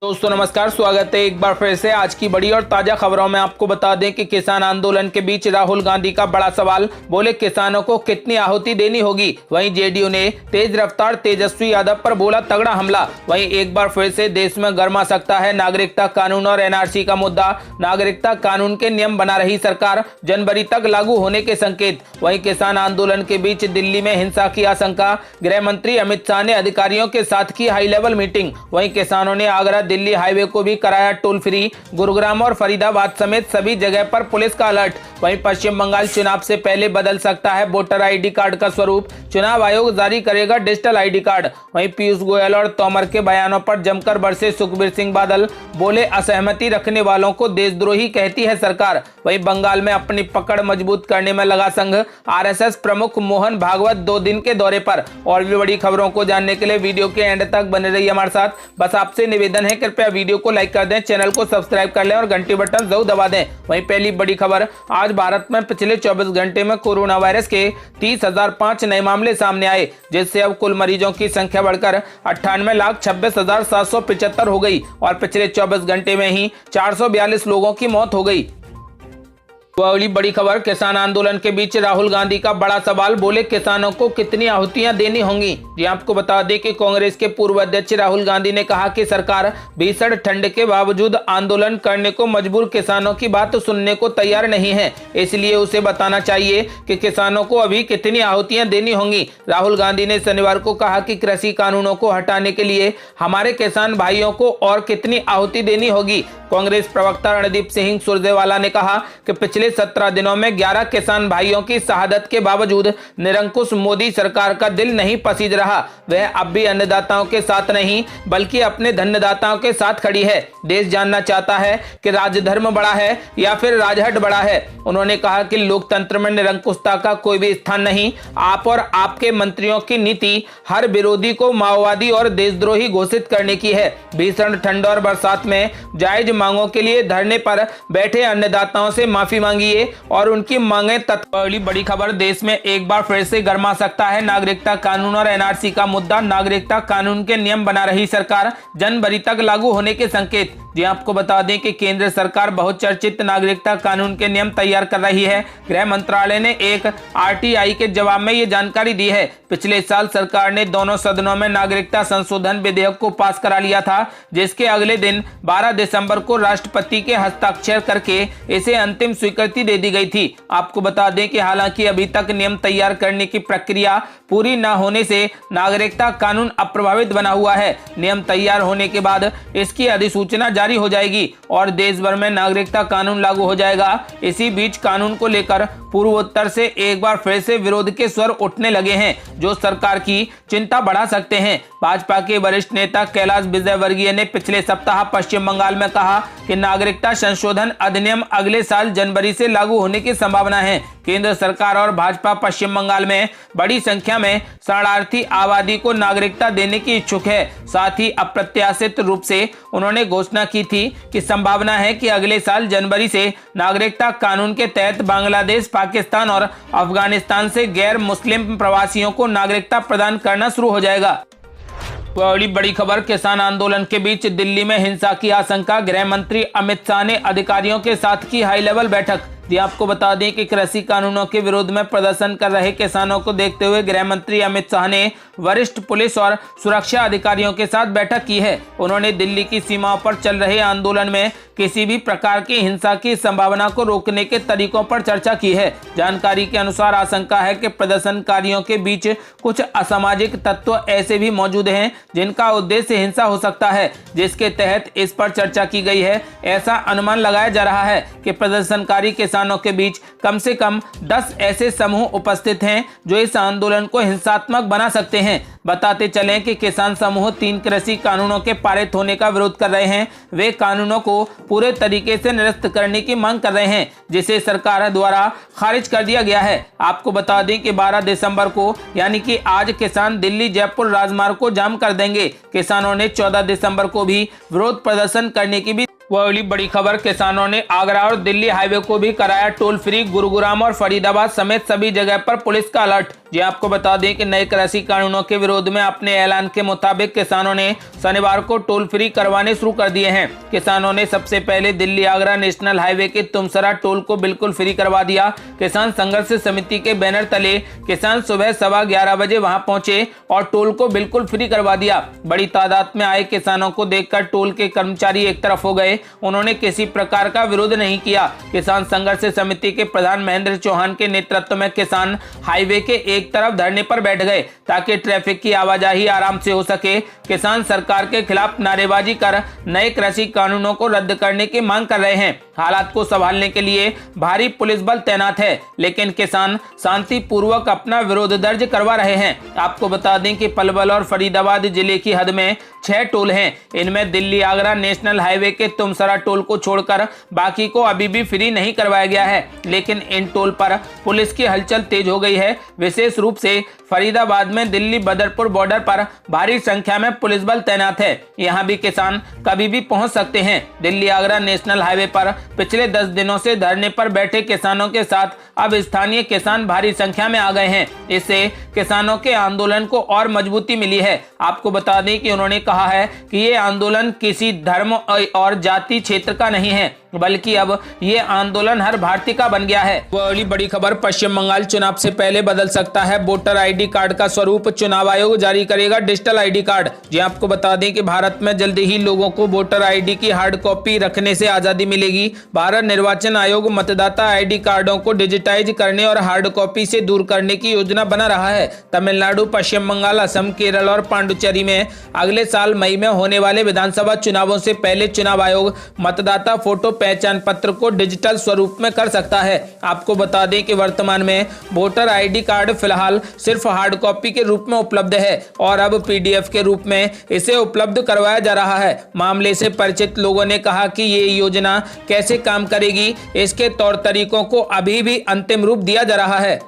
दोस्तों नमस्कार, स्वागत है एक बार फिर से आज की बड़ी और ताजा खबरों में। आपको बता दें कि किसान आंदोलन के बीच राहुल गांधी का बड़ा सवाल, बोले किसानों को कितनी आहुति देनी होगी। वहीं जेडीयू ने तेज रफ्तार तेजस्वी यादव पर बोला तगड़ा हमला। वहीं एक बार फिर से देश में गर्मा सकता है नागरिकता कानून और एनआरसी का मुद्दा। नागरिकता कानून के नियम बना रही सरकार, जनवरी तक लागू होने के संकेत। वहीं किसान आंदोलन के बीच दिल्ली में हिंसा की आशंका, गृह मंत्री अमित शाह ने अधिकारियों के साथ की हाई लेवल मीटिंग। वहीं किसानों ने आगरा दिल्ली हाईवे को भी कराया टोल फ्री। गुरुग्राम और फरीदाबाद समेत सभी जगह पर पुलिस का अलर्ट। वहीं पश्चिम बंगाल चुनाव से पहले बदल सकता है वोटर आईडी कार्ड का स्वरूप, चुनाव आयोग जारी करेगा डिजिटल आईडी कार्ड। वहीं पीयूष गोयल और तोमर के बयानों पर जमकर बरसे सुखबीर सिंह बादल, बोले असहमति रखने वालों को देशद्रोही कहती है सरकार। वहीं बंगाल में अपनी पकड़ मजबूत करने में लगा संघ, आरएसएस प्रमुख मोहन भागवत 2 दिन के दौरे पर। और भी बड़ी खबरों को जानने के लिए वीडियो के एंड तक बने रहिए हमारे साथ। बस आपसे निवेदन है, कृपया वीडियो को लाइक कर दें, चैनल को सब्सक्राइब कर लें और घंटी बटन जरूर दबा दें। वहीं पहली बड़ी खबर, आज भारत में पिछले 24 घंटे में कोरोना वायरस के 30,005 नए मामले सामने आए, जिससे अब कुल मरीजों की संख्या बढ़कर 98,26,775 हो गई और पिछले 24 घंटे में ही 442 लोगों की मौत हो गई। अगली बड़ी खबर, किसान आंदोलन के बीच राहुल गांधी का बड़ा सवाल, बोले किसानों को कितनी आहुतियां देनी होंगी। जी आपको बता दें कि कांग्रेस के पूर्व अध्यक्ष राहुल गांधी ने कहा कि सरकार भीषण ठंड के बावजूद आंदोलन करने को मजबूर किसानों की बात सुनने को तैयार नहीं है, इसलिए उसे बताना चाहिए कि किसानों को अभी कितनी आहुतियां देनी होंगी। राहुल गांधी ने शनिवार को कहा कि कृषि कानूनों को हटाने के लिए हमारे किसान भाइयों को और कितनी आहुति देनी होगी। कांग्रेस प्रवक्ता रणदीप सिंह सुरजेवाला ने कहा कि पिछले 17 दिनों में 11 किसान भाइयों की शहादत के बावजूद निरंकुश मोदी सरकार का दिल नहीं पसीज रहा। वह अब भी अन्नदाताओं के साथ नहीं बल्कि अपने धन्यदाताओं के साथ खड़ी है। देश जानना चाहता है कि राजधर्म बड़ा है या फिर राजहट बड़ा है। उन्होंने कहा कि लोकतंत्र में निरंकुशता का कोई भी स्थान नहीं। आप और आपके मंत्रियों की नीति हर विरोधी को माओवादी और देशद्रोही घोषित करने की है। भीषण ठंड और बरसात में जायज मांगों के लिए धरने पर बैठे अन्नदाताओं से माफी मांगिए और उनकी मांगे तत्काल। बड़ी खबर, देश में एक बार फिर से गर्मा सकता है नागरिकता कानून और एनआरसी का मुद्दा। नागरिकता कानून के नियम बना रही सरकार, जनवरी तक लागू होने के संकेत। जी आपको बता दें कि केंद्र सरकार बहुचर्चित नागरिकता कानून के नियम तैयार कर रही है। गृह मंत्रालय ने एक आरटीआई के जवाब में ये जानकारी दी है। पिछले साल सरकार ने दोनों सदनों में नागरिकता संशोधन विधेयक को पास करा लिया था, जिसके अगले दिन 12 दिसंबर को राष्ट्रपति के हस्ताक्षर करके इसे अंतिम स्वीकृति दे दी गई थी। आपको बता दें कि हालांकि अभी तक नियम तैयार करने की प्रक्रिया पूरी न होने से नागरिकता कानून अप्रभावित बना हुआ है। नियम तैयार होने के बाद इसकी अधिसूचना जारी हो जाएगी और देश भर में नागरिकता कानून लागू हो जाएगा। इसी बीच कानून को लेकर पूर्वोत्तर से एक बार फिर से विरोध के स्वर उठने लगे हैं, जो सरकार की चिंता बढ़ा सकते हैं। भाजपा के वरिष्ठ नेता कैलाश विजयवर्गीय ने पिछले सप्ताह पश्चिम बंगाल में कहा कि नागरिकता संशोधन अधिनियम अगले साल जनवरी से लागू होने की संभावना है। केंद्र सरकार और भाजपा पश्चिम बंगाल में बड़ी संख्या में शरणार्थी आबादी को नागरिकता देने की इच्छुक है। साथ ही अप्रत्याशित रूप से उन्होंने घोषणा की थी कि संभावना है कि अगले साल जनवरी से नागरिकता कानून के तहत बांग्लादेश, पाकिस्तान और अफगानिस्तान से गैर मुस्लिम प्रवासियों को नागरिकता प्रदान करना शुरू हो जाएगा। अगली बड़ी खबर, किसान आंदोलन के बीच दिल्ली में हिंसा की आशंका, गृह मंत्री अमित शाह ने अधिकारियों के साथ की हाई लेवल बैठक। आपको बता दें कि कृषि कानूनों के विरोध में प्रदर्शन कर रहे किसानों को देखते हुए गृह मंत्री अमित शाह ने वरिष्ठ पुलिस और सुरक्षा अधिकारियों के साथ बैठक की है। उन्होंने दिल्ली की सीमाओं पर चल रहे आंदोलन में किसी भी प्रकार की हिंसा की संभावना को रोकने के तरीकों पर चर्चा की है। जानकारी के अनुसार आशंका है कि प्रदर्शनकारियों के बीच कुछ असामाजिक तत्व ऐसे भी मौजूद हैं जिनका उद्देश्य हिंसा हो सकता है, जिसके तहत इस पर चर्चा की गई है। ऐसा अनुमान लगाया जा रहा है कि प्रदर्शनकारी किसानों के बीच कम से कम 10 ऐसे समूह उपस्थित हैं जो इस आंदोलन को हिंसात्मक बना सकते हैं। बताते चलें कि किसान समूह 3 कृषि कानूनों के पारित होने का विरोध कर रहे हैं। वे कानूनों को पूरे तरीके से निरस्त करने की मांग कर रहे हैं, जिसे सरकार द्वारा खारिज कर दिया गया है। आपको बता दें कि 12 दिसंबर को यानी कि आज किसान दिल्ली जयपुर राजमार्ग को जाम कर देंगे। किसानों ने 14 दिसंबर को भी विरोध प्रदर्शन करने की भी वह अगली बड़ी खबर, किसानों ने आगरा और दिल्ली हाईवे को भी कराया टोल फ्री। गुरुग्राम और फरीदाबाद समेत सभी जगह पर पुलिस का अलर्ट। जी आपको बता दें कि नए कृषि कानूनों के विरोध में अपने ऐलान के मुताबिक किसानों ने शनिवार को टोल फ्री करवाने शुरू कर दिए हैं। किसानों ने सबसे पहले दिल्ली आगरा नेशनल हाईवे के तुमसरा टोल को बिल्कुल फ्री करवा दिया। किसान संघर्ष समिति के बैनर तले किसान सुबह 11:15 बजे वहां पहुंचे और टोल को बिल्कुल फ्री करवा दिया। बड़ी तादाद में आए किसानों को देखकर टोल के कर्मचारी एक तरफ हो गए। उन्होंने किसी प्रकार का विरोध नहीं किया। किसान संघर्ष समिति के प्रधान महेंद्र चौहान के नेतृत्व में किसान हाईवे के एक तरफ धरने पर बैठ गए ताकि ट्रैफिक की आवाजाही आराम से हो सके। किसान सरकार के खिलाफ नारेबाजी कर नए कृषि कानूनों को रद्द करने की मांग कर रहे हैं। हालात को संभालने के लिए भारी पुलिस बल तैनात है, लेकिन किसान शांतिपूर्वक अपना विरोध दर्ज करवा रहे हैं। आपको बता दें कि पलवल और फरीदाबाद जिले की हद में 6 टोल हैं। इनमें दिल्ली आगरा नेशनल हाईवे के तुमसरा टोल को छोड़कर बाकी को अभी भी फ्री नहीं करवाया गया है, लेकिन इन टोल पर पुलिस की हलचल तेज हो गई है। विशेष रूप से फरीदाबाद में दिल्ली बदरपुर बॉर्डर पर भारी संख्या में पुलिस बल तैनात है। यहाँ भी किसान कभी भी पहुंच सकते हैं। दिल्ली आगरा नेशनल हाईवे पर पिछले 10 दिनों से धरने पर बैठे किसानों के साथ अब स्थानीय किसान भारी संख्या में आ गए हैं। इससे किसानों के आंदोलन को और मजबूती मिली है। आपको बता दें कि उन्होंने कहा है कि ये आंदोलन किसी धर्म और जाति क्षेत्र का नहीं है, बल्कि अब ये आंदोलन हर भारतीय का बन गया है। वह अगली बड़ी खबर, पश्चिम बंगाल चुनाव से पहले बदल सकता है वोटर आईडी कार्ड का स्वरूप। चुनाव आयोग जारी करेगा डिजिटल आईडी कार्ड। जी आपको बता दें कि भारत में जल्दी ही लोगों को वोटर आईडी की हार्ड कॉपी रखने से आजादी मिलेगी। भारत निर्वाचन आयोग मतदाता आईडी कार्डों को डिजिटाइज करने और हार्ड कॉपी से दूर करने की योजना बना रहा है। तमिलनाडु, पश्चिम बंगाल, असम, केरल और पांडुचेरी में अगले साल मई में होने वाले विधानसभा चुनावों से पहले चुनाव आयोग मतदाता फोटो पहचान पत्र को डिजिटल स्वरूप में कर सकता है। आपको बता दें कि वर्तमान में वोटर आईडी कार्ड फिलहाल सिर्फ हार्ड कॉपी के रूप में उपलब्ध है और अब पीडीएफ के रूप में इसे उपलब्ध करवाया जा रहा है। मामले से परिचित लोगों ने कहा कि ये योजना कैसे काम करेगी, इसके तौर तरीकों को अभी भी अंतिम रूप दिया जा रहा है।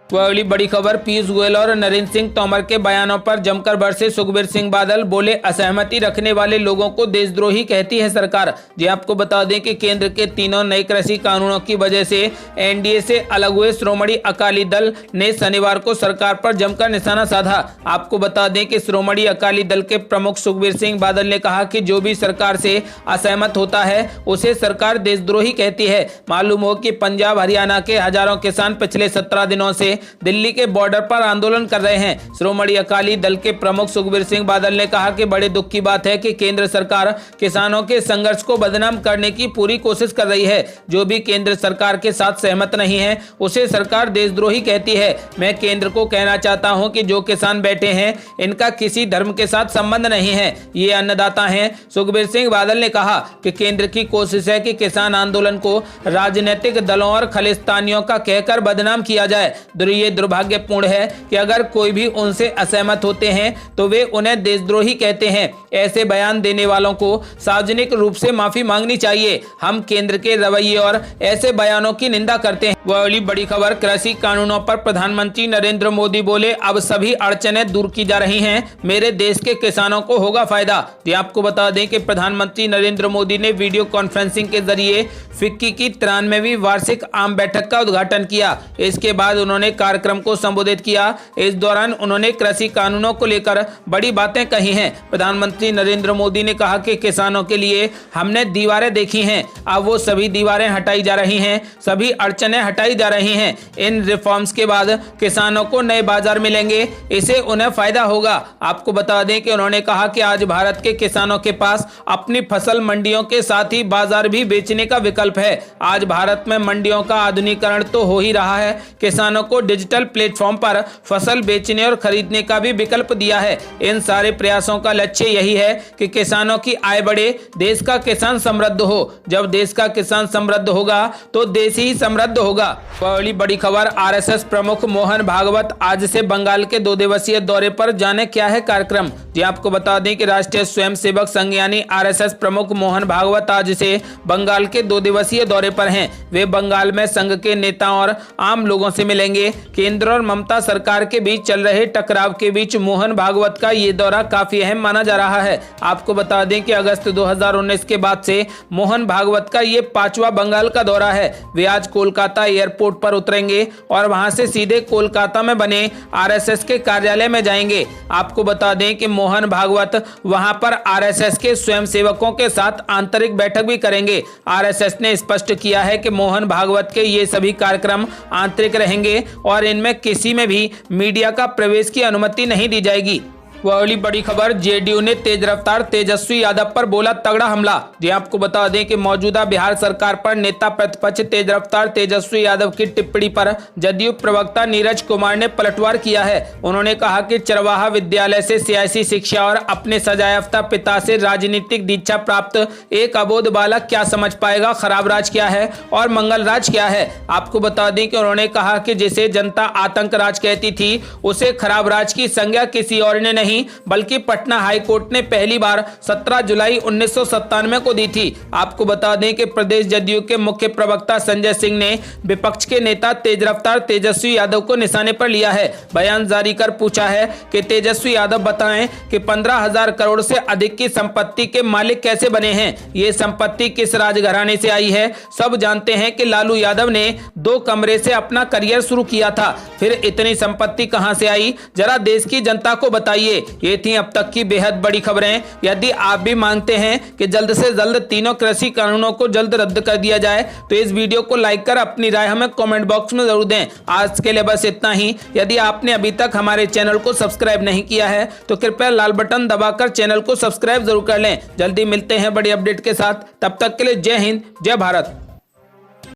वह अगली बड़ी खबर, पीयूष गोयल और नरेंद्र सिंह तोमर के बयानों पर जमकर बरसे सुखबीर सिंह बादल। बोले, असहमति रखने वाले लोगों को देशद्रोही कहती है सरकार। जी आपको बता दें कि केंद्र के तीनों नए कृषि कानूनों की वजह से एनडीए से अलग हुए श्रोमणी अकाली दल ने शनिवार को सरकार पर जमकर निशाना साधा। आपको बता दें कि श्रोमणी अकाली दल के प्रमुख सुखबीर सिंह बादल ने कहा कि जो भी सरकार से असहमत होता है उसे सरकार देशद्रोही कहती है। मालूम हो कि पंजाब हरियाणा के हजारों किसान पिछले 17 दिनों से दिल्ली के बॉर्डर पर आंदोलन कर रहे हैं। श्रोमणी अकाली दल के प्रमुख सुखबीर सिंह बादल ने कहा कि बड़े दुख की बात है कि केंद्र सरकार किसानों के संघर्ष को बदनाम करने की पूरी कोशिश कर रही है। जो भी केंद्र सरकार के साथ सहमत नहीं है उसे सरकार देशद्रोही कहती है। मैं केंद्र को कहना चाहता हूं कि जो किसान बैठे हैं इनका किसी धर्म के साथ संबंध नहीं है, ये अन्नदाता हैं। सुखबीर सिंह बादल ने कहा कि केंद्र की कोशिश है कि किसान आंदोलन को राजनीतिक दलों और खालिस्तानियों का कहकर बदनाम किया जाए। ये दुर्भाग्यपूर्ण है कि अगर कोई भी उनसे असहमत होते हैं तो वे उन्हें देशद्रोही कहते हैं। ऐसे बयान देने वालों को सार्वजनिक रूप से माफी मांगनी चाहिए। हम केंद्र के रवैये और ऐसे बयानों की निंदा करते हैं। वह अगली बड़ी खबर, कृषि कानूनों पर प्रधानमंत्री नरेंद्र मोदी बोले, अब सभी अड़चनें दूर की जा रही हैं, मेरे देश के किसानों को होगा फायदा। आपको बता दें कि प्रधानमंत्री नरेंद्र मोदी ने वीडियो कॉन्फ्रेंसिंग के जरिए फिक्की की 93वीं वार्षिक आम बैठक का उद्घाटन किया। इसके बाद उन्होंने कार्यक्रम को संबोधित किया। इस दौरान उन्होंने कृषि कानूनों को लेकर बड़ी बातें कही हैं। प्रधानमंत्री नरेंद्र मोदी ने कहा कि किसानों के लिए हमने दीवारें देखी हैं, अब वो सभी दीवारें हटाई जा रही हैं, सभी अड़चनें हटाई जा रही हैं। इन रिफॉर्म्स के बाद किसानों को नए बाजार मिलेंगे, इससे उन्हें फायदा होगा। आपको बता दें कि उन्होंने कहा कि आज भारत के किसानों के पास अपनी फसल मंडियों के साथ ही बाजार भी बेचने का विकल्प है। आज भारत में मंडियों का आधुनिकीकरण तो हो ही रहा है, किसानों को डिजिटल प्लेटफॉर्म पर फसल बेचने और खरीदने का भी विकल्प दिया है। इन सारे प्रयासों का लक्ष्य यही है कि किसानों की आय बढ़े, देश का किसान समृद्ध हो। जब देश का किसान समृद्ध होगा तो देश ही समृद्ध होगा। होगा। अगली बड़ी खबर, आरएसएस प्रमुख मोहन भागवत आज से बंगाल के 2 दिवसीय दौरे पर, जाने क्या है कार्यक्रम। जी आपको बता दें कि राष्ट्रीय स्वयंसेवक संघ यानी आरएसएस प्रमुख मोहन भागवत आज से बंगाल के 2 दिवसीय दौरे पर हैं। वे बंगाल में संघ के नेताओं और आम लोगों से मिलेंगे। केंद्र और ममता सरकार के बीच चल रहे टकराव के बीच मोहन भागवत का ये दौरा काफी अहम माना जा रहा है। आपको बता दें कि अगस्त 2019 के बाद से मोहन भागवत का ये 5वां बंगाल का दौरा है। वे आज कोलकाता एयरपोर्ट पर उतरेंगे और वहां से सीधे कोलकाता में बने आरएसएस के कार्यालय में जाएंगे। आपको बता दें कि मोहन भागवत वहां पर आरएसएस के स्वयंसेवकों के साथ आंतरिक बैठक भी करेंगे। आरएसएस ने स्पष्ट किया है कि मोहन भागवत के ये सभी कार्यक्रम आंतरिक रहेंगे और इनमें किसी में भी मीडिया का प्रवेश की अनुमति नहीं दी जाएगी। वह अगली बड़ी खबर, जेडीयू ने तेज रफ्तार तेजस्वी यादव पर बोला तगड़ा हमला। जी आपको बता दें कि मौजूदा बिहार सरकार पर नेता प्रतिपक्ष तेज रफ्तार तेजस्वी यादव की टिप्पणी पर जदयू प्रवक्ता नीरज कुमार ने पलटवार किया है। उन्होंने कहा कि चरवाहा विद्यालय से सियासी शिक्षा और अपने सजायाफ्ता पिता से राजनीतिक दीक्षा प्राप्त एक अबोध बालक क्या समझ पाएगा खराब राज क्या है और मंगल राज क्या है। आपको बता दें कि उन्होंने कहा कि जिसे जनता आतंक राज कहती थी उसे खराब राज की संज्ञा किसी और ने नहीं बल्कि पटना हाई कोर्ट ने पहली बार 17 जुलाई 1997 को दी थी। आपको बता दें कि प्रदेश जदयू के मुख्य प्रवक्ता संजय सिंह ने विपक्ष के नेता तेज रफ्तार तेजस्वी यादव को निशाने पर लिया है। बयान जारी कर पूछा है कि तेजस्वी यादव बताएं कि 15,000 करोड़ से अधिक की संपत्ति के मालिक कैसे बने हैं, ये संपत्ति किस राजघराने से आई है। सब जानते हैं कि लालू यादव ने 2 कमरे से अपना करियर शुरू किया था, फिर इतनी संपत्ति कहां से आई, जरा देश की जनता को बताइए। ये थी अब तक की बेहद बड़ी खबरें। यदि आप भी मांगते हैं कि जल्द से जल्द तीनों कृषि कानूनों को जल्द रद्द कर दिया जाए तो इस वीडियो को लाइक कर अपनी राय हमें कमेंट बॉक्स में जरूर दें। आज के लिए बस इतना ही। यदि आपने अभी तक हमारे चैनल को सब्सक्राइब नहीं किया है तो कृपया लाल बटन दबाकर चैनल को सब्सक्राइब जरूर कर लें। जल्दी मिलते हैं बड़ी अपडेट के साथ, तब तक के लिए जय हिंद जय भारत।